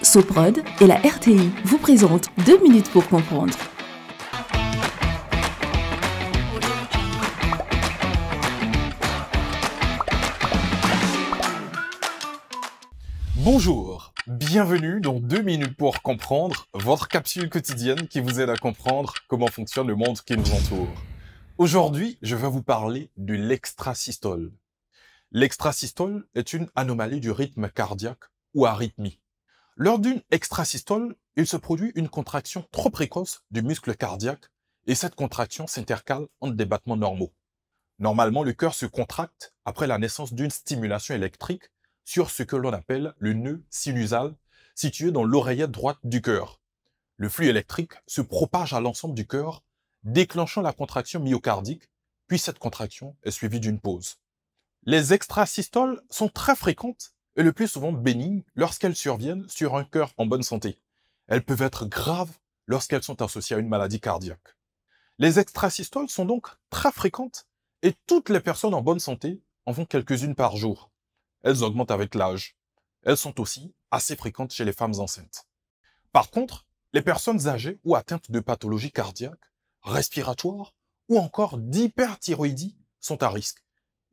Soprod et la RTI vous présentent 2 minutes pour comprendre. Bonjour, bienvenue dans 2 minutes pour comprendre, votre capsule quotidienne qui vous aide à comprendre comment fonctionne le monde qui nous entoure. Aujourd'hui, je vais vous parler de l'extrasystole. L'extrasystole est une anomalie du rythme cardiaque ou arythmie. Lors d'une extrasystole, il se produit une contraction trop précoce du muscle cardiaque et cette contraction s'intercale entre des battements normaux. Normalement, le cœur se contracte après la naissance d'une stimulation électrique sur ce que l'on appelle le nœud sinusal situé dans l'oreillette droite du cœur. Le flux électrique se propage à l'ensemble du cœur, déclenchant la contraction myocardique, puis cette contraction est suivie d'une pause. Les extrasystoles sont très fréquentes et le plus souvent bénignes lorsqu'elles surviennent sur un cœur en bonne santé. Elles peuvent être graves lorsqu'elles sont associées à une maladie cardiaque. Les extrasystoles sont donc très fréquentes et toutes les personnes en bonne santé en font quelques-unes par jour. Elles augmentent avec l'âge. Elles sont aussi assez fréquentes chez les femmes enceintes. Par contre, les personnes âgées ou atteintes de pathologies cardiaques, respiratoires ou encore d'hyperthyroïdie sont à risque.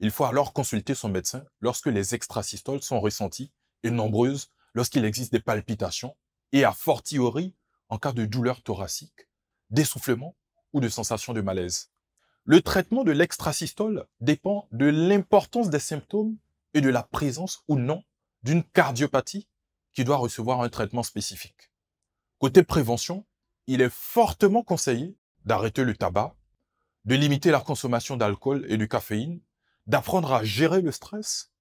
Il faut alors consulter son médecin lorsque les extrasystoles sont ressenties et nombreuses lorsqu'il existe des palpitations et a fortiori en cas de douleur thoracique, d'essoufflement ou de sensation de malaise. Le traitement de l'extrasystole dépend de l'importance des symptômes et de la présence ou non d'une cardiopathie qui doit recevoir un traitement spécifique. Côté prévention, il est fortement conseillé d'arrêter le tabac, de limiter la consommation d'alcool et de caféine, d'apprendre à gérer le stress,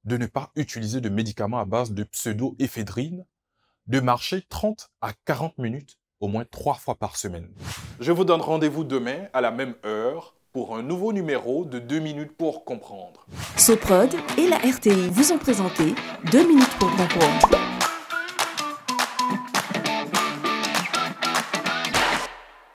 de ne pas utiliser de médicaments à base de pseudoéphédrine, de marcher 30 à 40 minutes au moins 3 fois par semaine. Je vous donne rendez-vous demain à la même heure pour un nouveau numéro de 2 minutes pour comprendre. Soprod et la RTI vous ont présenté 2 minutes pour comprendre.